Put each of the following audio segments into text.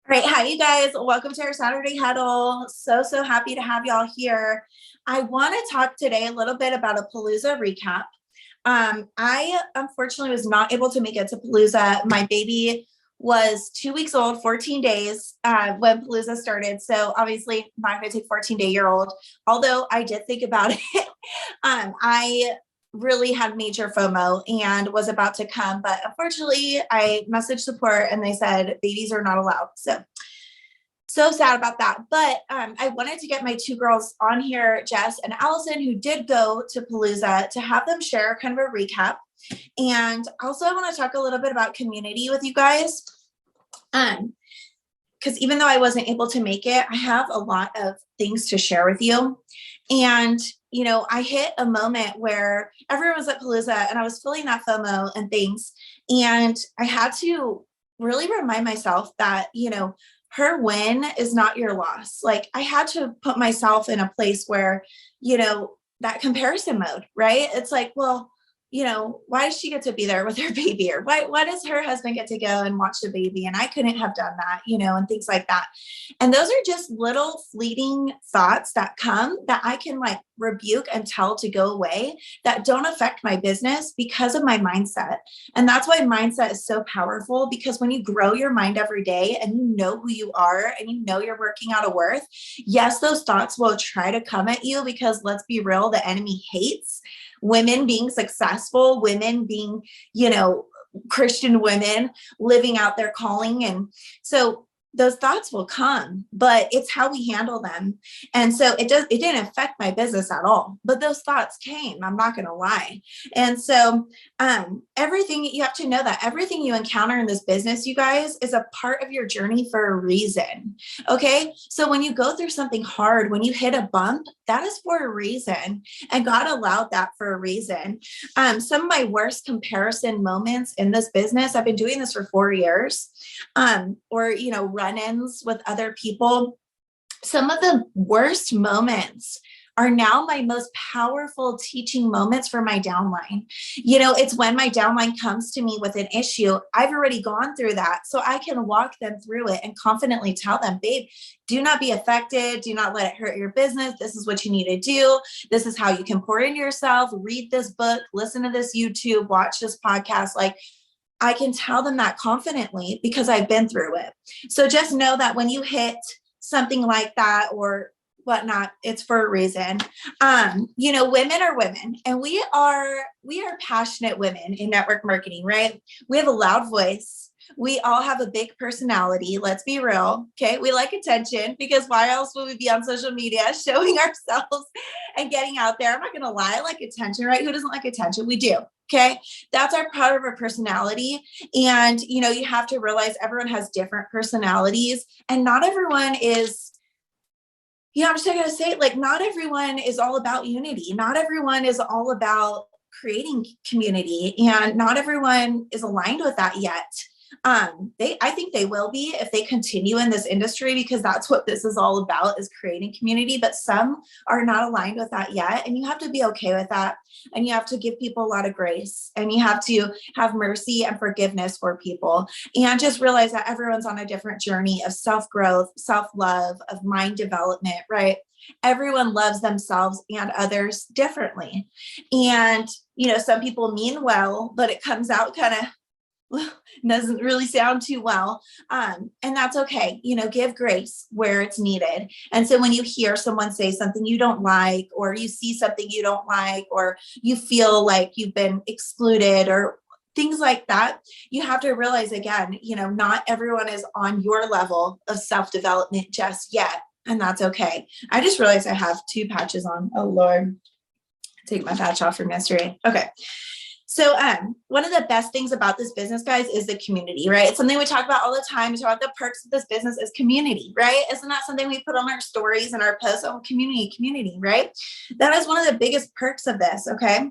All right. Hi, you guys. Welcome to our Saturday huddle. So happy to have y'all here. I want to talk today a little bit about a Palooza recap. I unfortunately was not able to make it to Palooza. My baby was 2 weeks old, 14 days when Palooza started. So obviously I'm not going to take 14-day-old, although I did think about it. I really had major FOMO and was about to come, but unfortunately I messaged support and they said babies are not allowed. So sad about that. But I wanted to get my two girls on here, Jess and Allison, who did go to Palooza, to have them share kind of a recap. And also I want to talk a little bit about community with you guys. Because even though I wasn't able to make it, I have a lot of things to share with you. And, I hit a moment where everyone was at Palooza and I was feeling that FOMO and things. And I had to really remind myself that, her win is not your loss. Like, I had to put myself in a place where, that comparison mode, right? It's like, well, why does she get to be there with her baby? Or why does her husband get to go and watch the baby? And I couldn't have done that, and things like that. And those are just little fleeting thoughts that come that I can rebuke and tell to go away, that don't affect my business because of my mindset. And that's why mindset is so powerful, because when you grow your mind every day and you know who you are and you know you're working out a worth, yes, those thoughts will try to come at you, because let's be real, the enemy hates women being successful, women being, Christian women living out their calling. And so those thoughts will come, but it's how we handle them. And so it didn't affect my business at all, but those thoughts came, I'm not going to lie. And so everything, you have to know that everything you encounter in this business, you guys, is a part of your journey for a reason. Okay. So when you go through something hard, when you hit a bump, that is for a reason. And God allowed that for a reason. Some of my worst comparison moments in this business, I've been doing this for 4 years, or, run-ins with other people. Some of the worst moments are now my most powerful teaching moments for my downline. It's when my downline comes to me with an issue. I've already gone through that, so I can walk them through it and confidently tell them, babe, do not be affected. Do not let it hurt your business. This is what you need to do. This is how you can pour into yourself. Read this book, listen to this YouTube, watch this podcast. I can tell them that confidently because I've been through it. So just know that when you hit something like that or whatnot, it's for a reason. Women are women, and we are passionate women in network marketing, right? We have a loud voice. We all have a big personality. Let's be real. Okay. We like attention, because why else would we be on social media showing ourselves and getting out there? I'm not going to lie. I like attention, right? Who doesn't like attention? We do. Okay. That's our part of our personality. And, you have to realize everyone has different personalities, and not everyone is, I'm just going to say, not everyone is all about unity. Not everyone is all about creating community, and not everyone is aligned with that yet. I think they will be if they continue in this industry, because that's what this is all about, is creating community. But some are not aligned with that yet. And you have to be okay with that. And you have to give people a lot of grace, and you have to have mercy and forgiveness for people, and just realize that everyone's on a different journey of self-growth, self-love, of mind development, right? Everyone loves themselves and others differently. And, some people mean well, but it comes out kind of doesn't really sound too well. And that's okay. Give grace where it's needed. And so when you hear someone say something you don't like, or you see something you don't like, or you feel like you've been excluded or things like that, you have to realize, again, not everyone is on your level of self-development just yet. And that's okay. I just realized I have 2 patches on. Oh Lord, take my patch off from yesterday. Okay. So one of the best things about this business, guys, is the community, right? It's something we talk about all the time. We talk about the perks of this business is community, right? Isn't that something we put on our stories and our posts? Oh, community, right? That is one of the biggest perks of this, okay?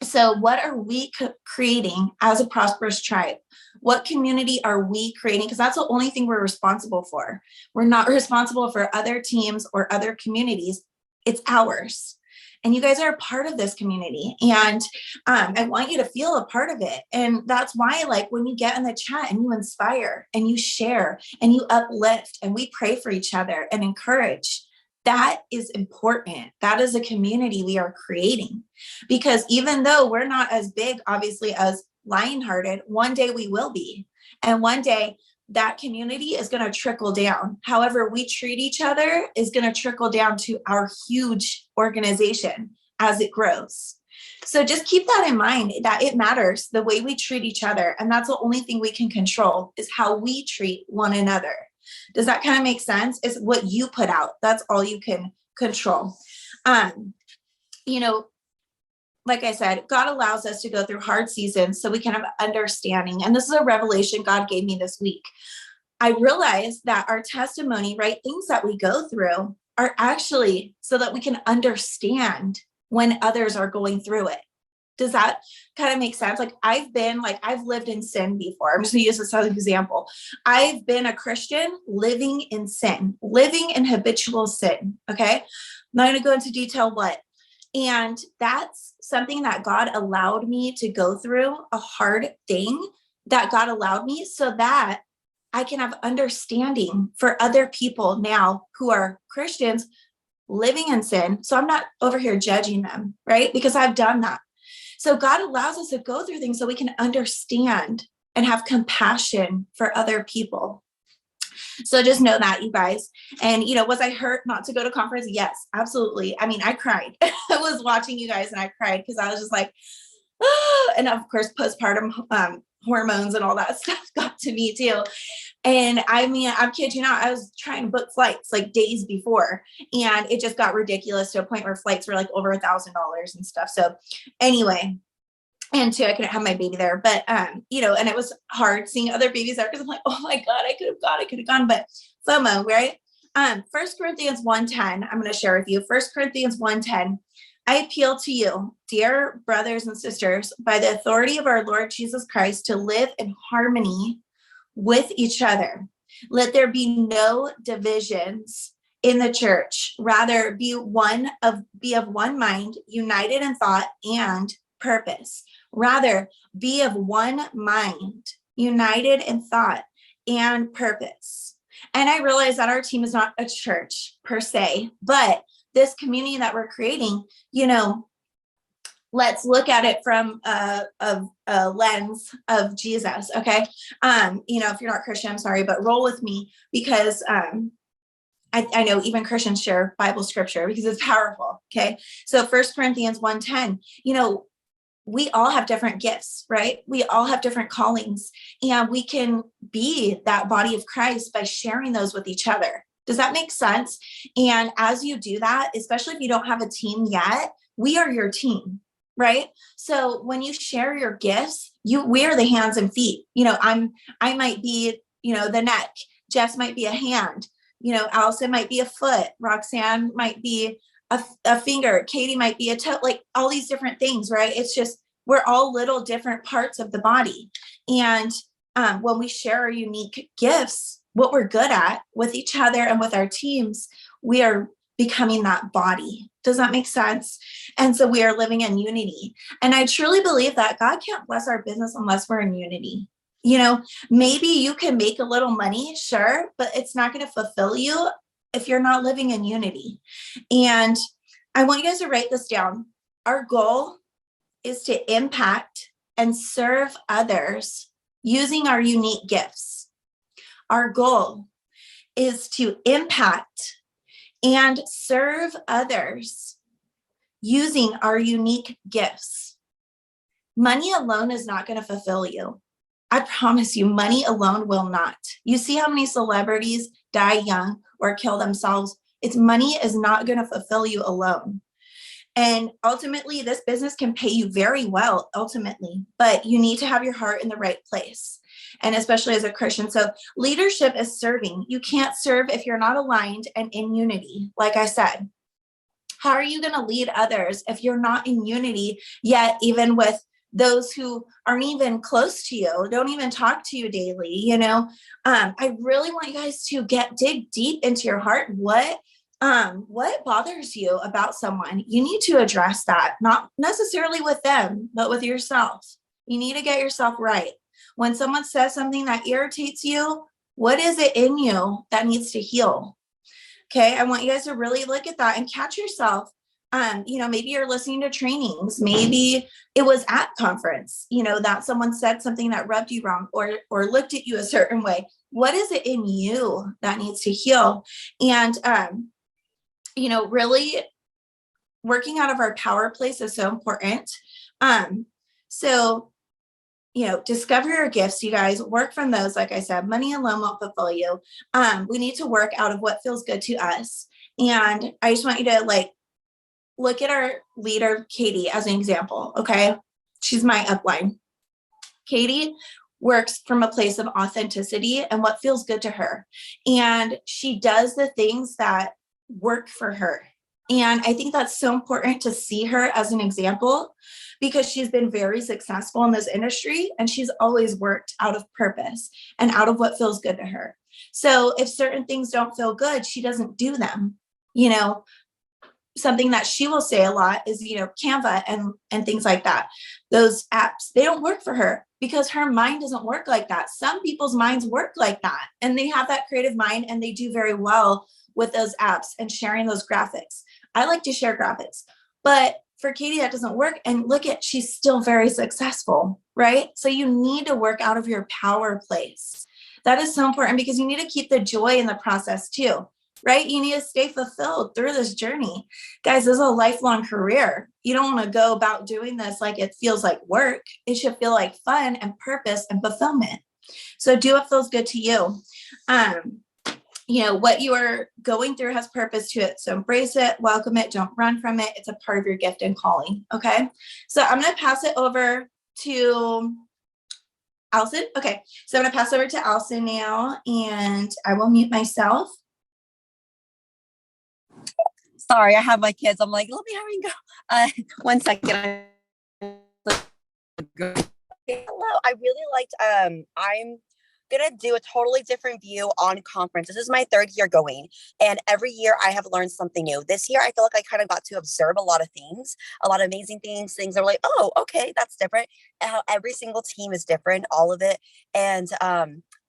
So what are we creating as a prosperous tribe? What community are we creating? Because that's the only thing we're responsible for. We're not responsible for other teams or other communities. It's ours. and you guys are a part of this community. And I want you to feel a part of it. And that's why, like, when you get in the chat and you inspire and you share and you uplift and we pray for each other and encourage, that is important. That is a community we are creating, because even though we're not as big, obviously, as Lionhearted, one day we will be. And one day that community is going to trickle down. However we treat each other is going to trickle down to our huge organization as it grows. So just keep that in mind, that it matters the way we treat each other. And that's the only thing we can control, is how we treat one another. Does that kind of make sense? It's what you put out. That's all you can control. You know, like I said, God allows us to go through hard seasons so we can have understanding. And this is a revelation God gave me this week. I realized that our testimony, right, things that we go through are actually so that we can understand when others are going through it. Does that kind of make sense? Like, I've lived in sin before. I'm just gonna use this as an example. I've been a Christian living in sin, living in habitual sin. Okay. I'm not going to go into detail what. And that's something that God allowed me to go through, a hard thing that God allowed me, so that I can have understanding for other people now who are Christians living in sin. So I'm not over here judging them, right? Because I've done that. So God allows us to go through things so we can understand and have compassion for other people. So just know that, you guys. And, you know, was I hurt not to go to conference? Yes, absolutely. I mean, I cried. I was watching you guys and I cried because I was just like, oh, and of course, postpartum hormones and all that stuff got to me too. And I mean, I'm kidding you not, I was trying to book flights like days before, and it just got ridiculous to a point where flights were like over $1,000 and stuff. So anyway, and two, I couldn't have my baby there, but, you know, and it was hard seeing other babies there because I'm like, oh my God, I could have gone, but FOMO, right? 1 Corinthians 1:10, I'm going to share with you. 1 Corinthians 1:10, I appeal to you, dear brothers and sisters, by the authority of our Lord Jesus Christ, to live in harmony with each other. Let there be no divisions in the church. Rather, be of one mind, united in thought and purpose. Rather, be of one mind, united in thought and purpose. And I realize that our team is not a church per se, but this community that we're creating, you know, let's look at it from a lens of Jesus. Okay. You know, if you're not Christian, I'm sorry, but roll with me, because I know even Christians share Bible scripture because it's powerful. Okay. So 1 Corinthians 1:10, you know, we all have different gifts, right? We all have different callings, and we can be that body of Christ by sharing those with each other. Does that make sense? And as you do that, especially if you don't have a team yet, we are your team, right? So when you share your gifts, we are the hands and feet. You know, I might be, you know, the neck. Jess might be a hand. You know, Allison might be a foot. Roxanne might be a finger. Katie might be a toe. Like all these different things, right? It's just, we're all little different parts of the body. And when we share our unique gifts, what we're good at with each other and with our teams, we are becoming that body. Does that make sense? And so we are living in unity. And I truly believe that God can't bless our business unless we're in unity. You know, maybe you can make a little money, sure, but it's not going to fulfill you if you're not living in unity. And I want you guys to write this down. Our goal is to impact and serve others using our unique gifts. Our goal is to impact and serve others using our unique gifts. Money alone is not going to fulfill you. I promise you, money alone will not. You see how many celebrities die young or kill themselves? It's money is not going to fulfill you alone. And ultimately, this business can pay you very well, ultimately, but you need to have your heart in the right place. And especially as a Christian. So leadership is serving. You can't serve if you're not aligned and in unity. Like I said, how are you going to lead others if you're not in unity yet, even with those who aren't even close to you, don't even talk to you daily? You know, I really want you guys to dig deep into your heart. What What bothers you about someone? You need to address that, not necessarily with them, but with yourself. You need to get yourself right. When someone says something that irritates you, what is it in you that needs to heal? Okay, I want you guys to really look at that and catch yourself. Maybe you're listening to trainings, maybe it was at conference, that someone said something that rubbed you wrong or looked at you a certain way. What is it in you that needs to heal? And really working out of our power place is so important. So discover your gifts, you guys. Work from those. Like I said, money alone won't fulfill you. We need to work out of what feels good to us. And I just want you to look at our leader, Katie, as an example. Okay. She's my upline. Katie works from a place of authenticity and what feels good to her. And she does the things that work for her. And I think that's so important to see her as an example, because she's been very successful in this industry and she's always worked out of purpose and out of what feels good to her. So if certain things don't feel good, she doesn't do them. Something that she will say a lot is, Canva and things like that. Those apps, they don't work for her because her mind doesn't work like that. Some people's minds work like that and they have that creative mind and they do very well with those apps and sharing those graphics. I like to share graphics, but for Katie, that doesn't work. And she's still very successful, right? So you need to work out of your power place. That is so important because you need to keep the joy in the process too, right? You need to stay fulfilled through this journey. Guys, this is a lifelong career. You don't want to go about doing this like it feels like work. It should feel like fun and purpose and fulfillment. So do what feels good to you. What you are going through has purpose to it. So embrace it, welcome it, don't run from it. It's a part of your gift and calling. Okay. So I'm going to pass it over to Allison. Okay. So I'm going to pass over to Allison now and I will mute myself. Sorry, I have my kids. I'm like, let me hurry and go. 1 second. Hello. I really liked, I'm going to do a totally different view on conference. This is my 3rd year going, and every year I have learned something new. This year, I feel like I kind of got to observe a lot of things, a lot of amazing things that are like, oh, okay, that's different. And how every single team is different, all of it. And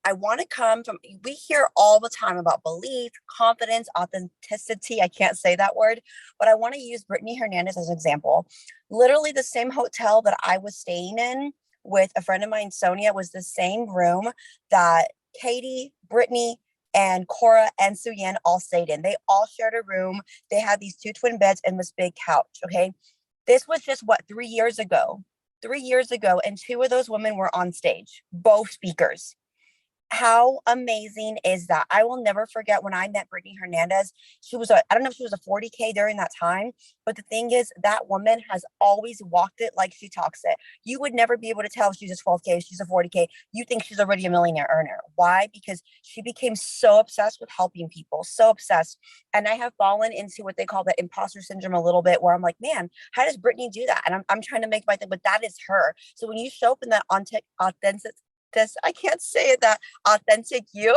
I want to come from, we hear all the time about belief, confidence, authenticity. I can't say that word, but I want to use Brittany Hernandez as an example. Literally the same hotel that I was staying in with a friend of mine, Sonia, was the same room that Katie, Brittany, and Cora and Su-Yin all stayed in. They all shared a room. They had these 2 twin beds and this big couch. Okay. This was just 3 years ago. 3 years ago. And 2 of those women were on stage, both speakers. How amazing is that? I will never forget when I met Brittany Hernandez. She was I don't know if she was a 40K during that time, but the thing is, that woman has always walked it like she talks it. You would never be able to tell if she's a 12K, she's a 40K. You think she's already a millionaire earner. Why? Because she became so obsessed with helping people, so obsessed. And I have fallen into what they call the imposter syndrome a little bit, where I'm like, man, how does Brittany do that? And I'm trying to make my thing, but that is her. So when you show up in that authentic, I can't say it, that authentic you,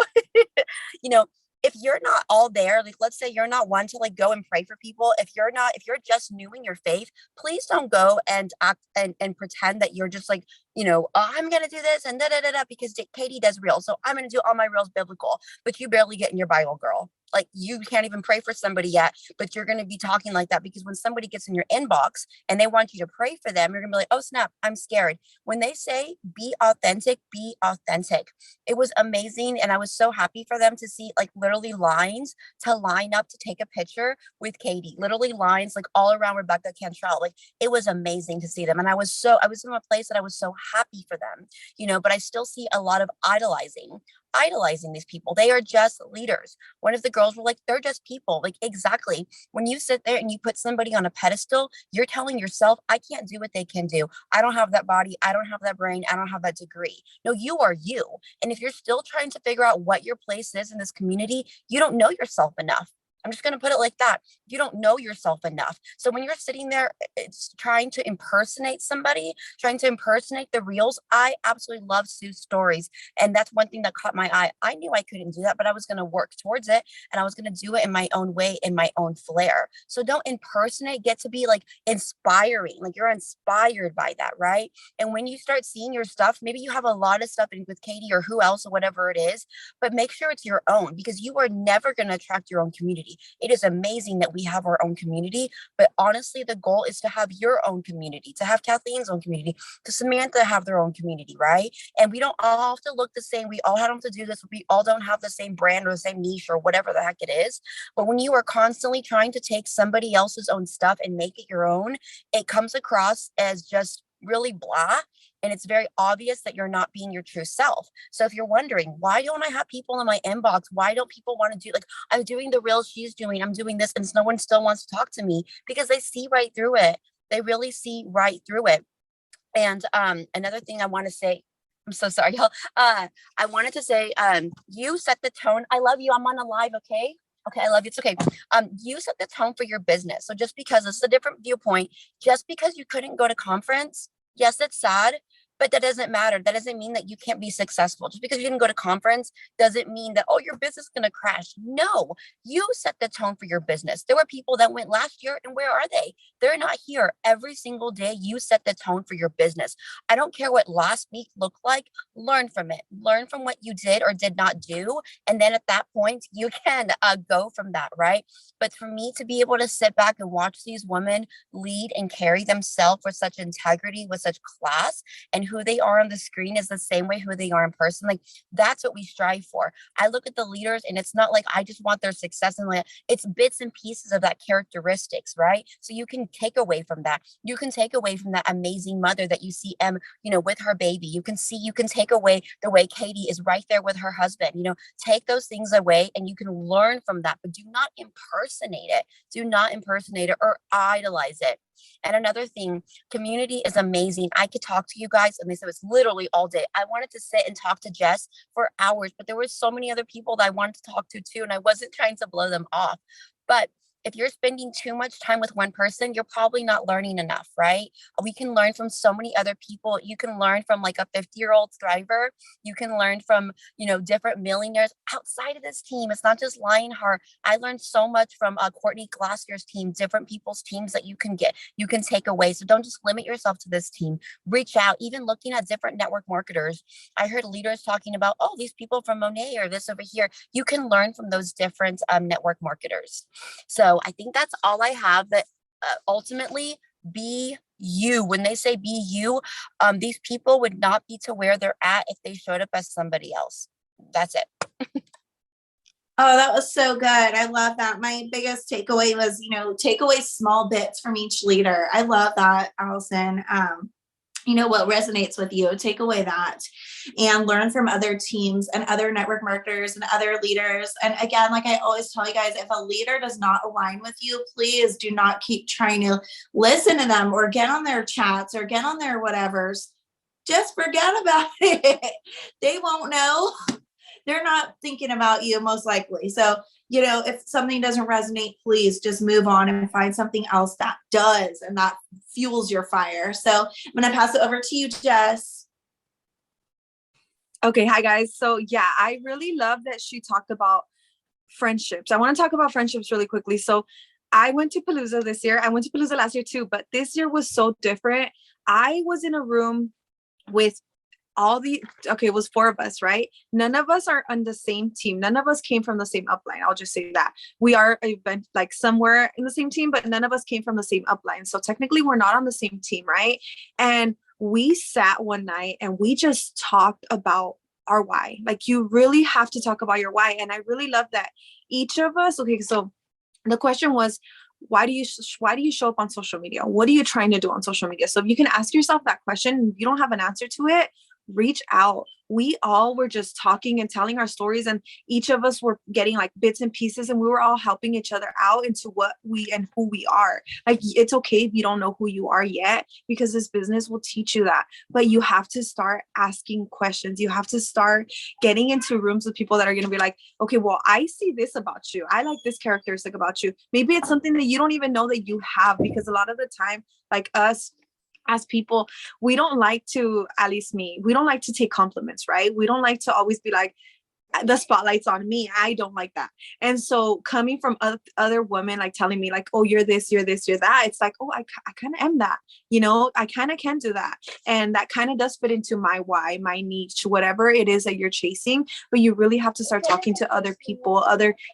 if you're not all there, like, let's say you're not one to go and pray for people. If you're just new in your faith, please don't go and act and pretend that you're just oh, I'm going to do this and because Katie does real. So I'm going to do all my reels biblical, but you barely get in your Bible, girl. You can't even pray for somebody yet, but you're going to be talking like that because when somebody gets in your inbox and they want you to pray for them, you're going to be like, oh snap, I'm scared. When they say be authentic, be authentic. It was amazing. And I was so happy for them to see literally lines to line up to take a picture with Katie, literally lines all around Rebecca Cantrell. It was amazing to see them. And I was in a place that I was so happy for them, but I still see a lot of idolizing these people. They are just leaders. One of the girls were like, they're just people. Exactly. When you sit there and you put somebody on a pedestal, you're telling yourself, I can't do what they can do. I don't have that body. I don't have that brain. I don't have that degree. No, you are you. And if you're still trying to figure out what your place is in this community, you don't know yourself enough. I'm just going to put it like that. You don't know yourself enough. So when you're sitting there, it's trying to impersonate somebody, trying to impersonate the reals. I absolutely love Sue's stories. And that's one thing that caught my eye. I knew I couldn't do that, but I was going to work towards it, and I was going to do it in my own way, in my own flair. So don't impersonate, get to be like inspiring. Like you're inspired by that, right? And when you start seeing your stuff, maybe you have a lot of stuff in with Katie or who else or whatever it is, but make sure it's your own, because you are never going to attract your own community. It is amazing that we have our own community, but honestly, the goal is to have your own community, to have Kathleen's own community, to Samantha have their own community, right? And we don't all have to look the same. We all have to do this. We all don't have the same brand or the same niche or whatever the heck it is. But when you are constantly trying to take somebody else's own stuff and make it your own, it comes across as just really blah. And it's very obvious that you're not being your true self. So if you're wondering, why don't I have people in my inbox? Why don't people want to do, like, I'm doing the reels she's doing, I'm doing this, and no one still wants to talk to me? Because they see right through it. They really see right through it. And another thing I want to say, I'm so sorry, y'all. I wanted to say, you set the tone. I love you. I'm on a live, okay? Okay, I love you. It's okay. You set the tone for your business. So just because it's a different viewpoint, just because you couldn't go to conference, yes, it's sad, but that doesn't matter. That doesn't mean that you can't be successful. Just because you didn't go to conference doesn't mean that, oh, your business is going to crash. No, you set the tone for your business. There were people that went last year, and where are they? They're not here. Every single day, you set the tone for your business. I don't care what last week looked like. Learn from it. Learn from what you did or did not do. And then at that point, you can go from that, right? But for me to be able to sit back and watch these women lead and carry themselves with such integrity, with such class, and who they are on the screen is the same way who they are in person. Like, that's what we strive for. I look at the leaders, and it's not like I just want their success, and like it's bits and pieces of that characteristics, right? So you can take away from that. You can take away from that amazing mother that you see with her baby. You can take away the way Katie is right there with her husband. Take those things away, and you can learn from that, but do not impersonate it. Do not impersonate it or idolize it. And another thing, community is amazing. I could talk to you guys, and this was literally all day. I wanted to sit and talk to Jess for hours, but there were so many other people that I wanted to talk to too, and I wasn't trying to blow them off. But if you're spending too much time with one person, you're probably not learning enough, right? We can learn from so many other people. You can learn from like a 50-year-old thriver. You can learn from, different millionaires outside of this team. It's not just Lionheart. I learned so much from Courtney Glassier's team, different people's teams that you can take away. So don't just limit yourself to this team. Reach out, even looking at different network marketers. I heard leaders talking about, oh, these people from Monet or this over here. You can learn from those different network marketers. So I think that's all I have. But ultimately, be you. When they say be you, these people would not be to where they're at if they showed up as somebody else. That's it. Oh, that was so good. I love that. My biggest takeaway was, take away small bits from each leader. I love that, Allison. What resonates with you, take away that and learn from other teams and other network marketers and other leaders. And again, like I always tell you guys, if a leader does not align with you, please do not keep trying to listen to them or get on their chats or get on their whatevers. Just forget about it. They won't know. They're not thinking about you most likely. So, if something doesn't resonate, please just move on and find something else that does and that fuels your fire. So I'm going to pass it over to you, Jess. Okay. Hi, guys. So yeah, I really love that she talked about friendships. I want to talk about friendships really quickly. So I went to Palooza this year. I went to Palooza last year too, but this year was so different. I was in a room with it was 4 of us, right? None of us are on the same team. None of us came from the same upline. I'll just say that. We are like somewhere in the same team, but none of us came from the same upline. So technically we're not on the same team, right? And we sat one night and we just talked about our why. Like, you really have to talk about your why. And I really love that each of us, okay, so the question was, why do you show up on social media? What are you trying to do on social media? So if you can ask yourself that question, if you don't have an answer to it, reach out. We all were just talking and telling our stories, and each of us were getting like bits and pieces, and we were all helping each other out into what we and who we are. Like, it's okay if you don't know who you are yet, because this business will teach you that. But you have to start asking questions. You have to start getting into rooms with people that are going to be like, okay, well, I see this about you. I like this characteristic about you. Maybe it's something that you don't even know that you have, because a lot of the time, like us, as people, we don't like to, at least me, we don't like to take compliments, right? We don't like to always be like, the spotlight's on me. I don't like that. And so coming from other women, like telling me like, oh, you're this, you're this, you're that. It's like, oh, I kind of am that, I kind of can do that. And that kind of does fit into my why, my niche, whatever it is that you're chasing. But you really have to start talking to other people,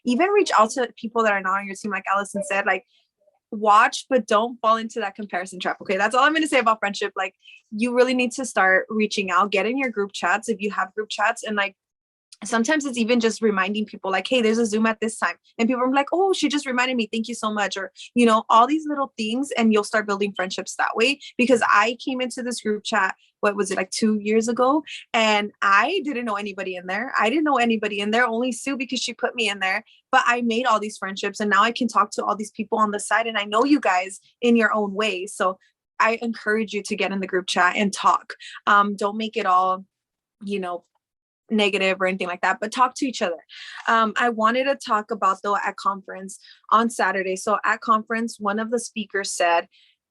even reach out to people that are not on your team. Like Allison said, like, watch, but don't fall into that comparison trap. Okay, that's all I'm going to say about friendship. Like, you really need to start reaching out, get in your group chats if you have group chats, and like, sometimes it's even just reminding people like, hey, there's a Zoom at this time, and people are like, oh, she just reminded me, thank you so much, or all these little things, and you'll start building friendships that way. Because I came into this group chat, what was it, like 2 years ago, and I didn't know anybody in there. Only Sue, because she put me in there. But I made all these friendships, and now I can talk to all these people on the side, and I know you guys in your own way. So I encourage you to get in the group chat and talk. Don't make it all negative or anything like that, but talk to each other. I wanted to talk about, though, at conference on Saturday. So at conference, one of the speakers said,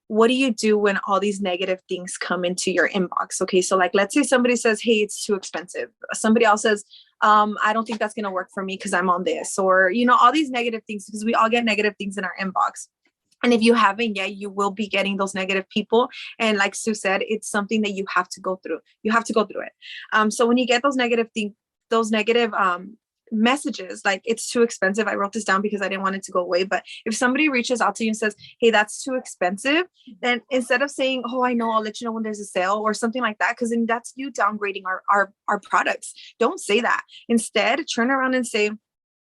what do you do when all these negative things come into your inbox? Okay, so like, let's say somebody says, hey, it's too expensive. Somebody else says, I don't think that's going to work for me because I'm on this, or, all these negative things, because we all get negative things in our inbox. And if you haven't yet, you will be getting those negative people. And like Sue said, it's something that you have to go through. You have to go through it. So when you get those negative messages, like, it's too expensive. I wrote this down because I didn't want it to go away. But if somebody reaches out to you and says, hey, that's too expensive, then instead of saying, oh, I know, I'll let you know when there's a sale or something like that, because then that's you downgrading our products. Don't say that. Instead, turn around and say,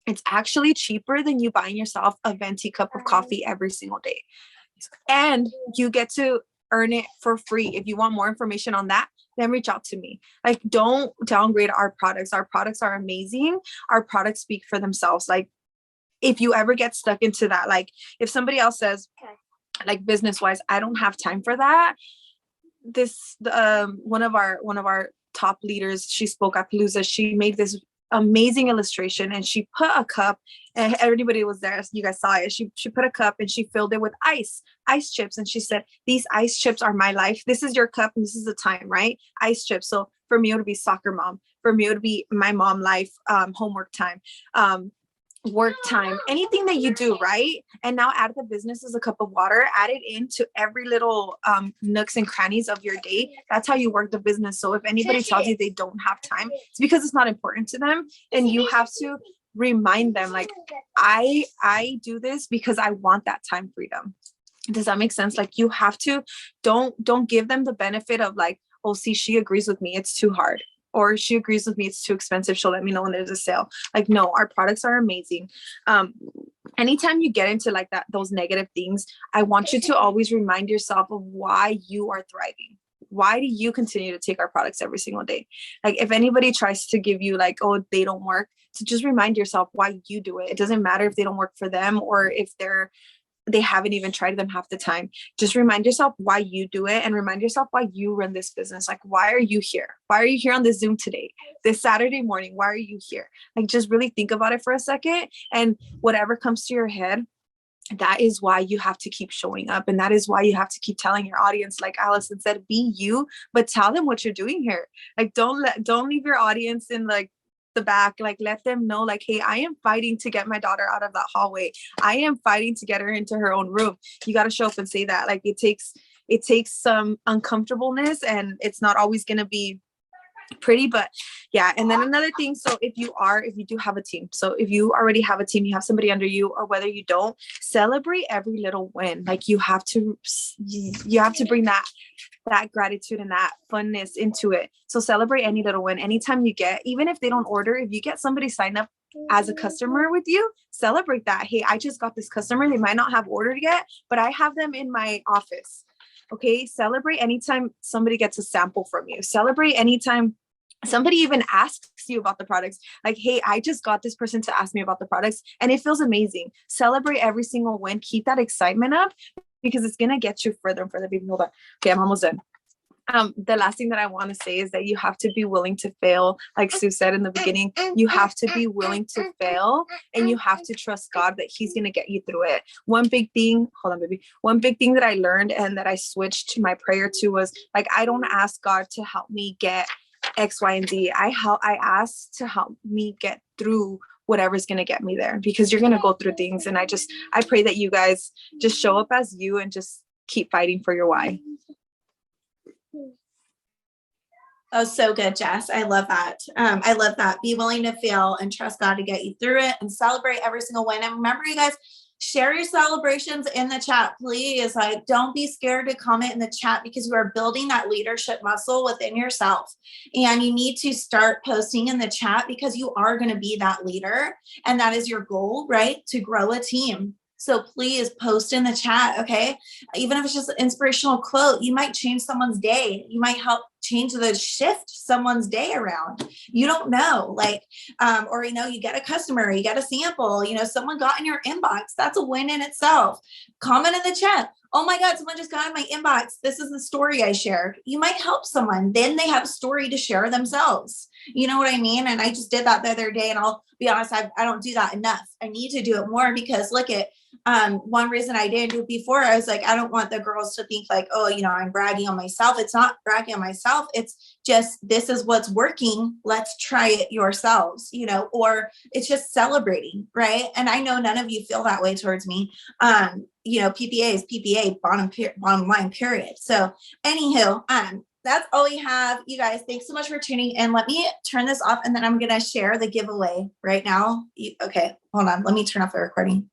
it's actually cheaper than you buying yourself a venti cup of coffee every single day. And you get to earn it for free. If you want more information on that, then reach out to me. Like, don't downgrade our products. Our products are amazing. Our products speak for themselves. Like, if you ever get stuck into that, like, if somebody else says, like, business wise, I don't have time for that. One of our top leaders, she spoke at Palooza. She made this amazing illustration, and she put a cup, and everybody was there, you guys saw it. She put a cup and she filled it with ice chips, and she said, these ice chips are my life. This is your cup and this is the time, right? Ice chips. So for me, it would be soccer mom. For me, it would be my mom life, homework time, work time, anything that you do, right? And now add the business as a cup of water, add it into every little nooks and crannies of your day. That's how you work the business. So if anybody tells you they don't have time, it's because it's not important to them. And you have to remind them, like, I do this because I want that time freedom. Does that make sense? Like, you have to, don't give them the benefit of like, oh, see, she agrees with me, it's too hard. Or she agrees with me, it's too expensive, she'll let me know when there's a sale. Like, no, our products are amazing. Anytime you get into like that, those negative things, I want you to always remind yourself of why you are thriving. Why do you continue to take our products every single day? Like, if anybody tries to give you like, oh, they don't work, so just remind yourself why you do it. It doesn't matter if they don't work for them or if they haven't even tried them half the time. Just remind yourself why you do it, and remind yourself why you run this business. Like, why are you here? Why are you here on this Zoom today, this Saturday morning? Why are you here? Like, just really think about it for a second, and whatever comes to your head, that is why you have to keep showing up. And that is why you have to keep telling your audience, like Allison said, be you, but tell them what you're doing here. Like, don't leave your audience in like the back. Like, let them know, like, hey, I am fighting to get my daughter out of that hallway. I am fighting to get her into her own room. You got to show up and say that. Like, it takes some uncomfortableness, and it's not always going to be pretty, but yeah. And then another thing, so if you do have a team, so if you already have a team, you have somebody under you, or whether you don't, celebrate every little win. Like, you have to bring that gratitude and that funness into it. So celebrate any little win. Anytime you get, even if they don't order, if you get somebody sign up as a customer with you, celebrate that. Hey, I just got this customer. They might not have ordered yet, but I have them in my office. Okay. Celebrate anytime somebody gets a sample from you. Celebrate anytime somebody even asks you about the products. Like, hey, I just got this person to ask me about the products and it feels amazing. Celebrate every single win. Keep that excitement up because it's going to get you further and further. Hold on. Okay, I'm almost done. The last thing that I want to say is that you have to be willing to fail. Like Sue said in the beginning, you have to be willing to fail and you have to trust God that he's going to get you through it. One big thing, hold on, baby. One big thing that I learned and that I switched to my prayer to was like, I don't ask God to help me get X, Y, and Z. I ask to help me get through whatever's going to get me there, because you're going to go through things. And I pray that you guys just show up as you and just keep fighting for your why. Oh, so good, Jess. I love that. I love that. Be willing to fail and trust God to get you through it and celebrate every single win. And remember, you guys, share your celebrations in the chat, please. Like, don't be scared to comment in the chat because you are building that leadership muscle within yourself. And you need to start posting in the chat because you are going to be that leader. And that is your goal, right? To grow a team. So please post in the chat, okay? Even if it's just an inspirational quote, you might change someone's day. You might help shift someone's day around. You don't know, like, or, you get a customer, you get a sample, someone got in your inbox. That's a win in itself. Comment in the chat. Oh my God, someone just got in my inbox. This is the story I shared. You might help someone. Then they have a story to share themselves. You know what I mean? And I just did that the other day, and I'll be honest, I don't do that enough. I need to do it more because look at, one reason I didn't do it before, I was like, I don't want the girls to think like, oh, I'm bragging on myself. It's not bragging on myself. It's just, this is what's working. Let's try it yourselves, or it's just celebrating. Right. And I know none of you feel that way towards me. PPA is PPA, bottom line, period. So anywho, that's all we have. You guys, thanks so much for tuning in. Let me turn this off and then I'm going to share the giveaway right now. Okay, hold on. Let me turn off the recording.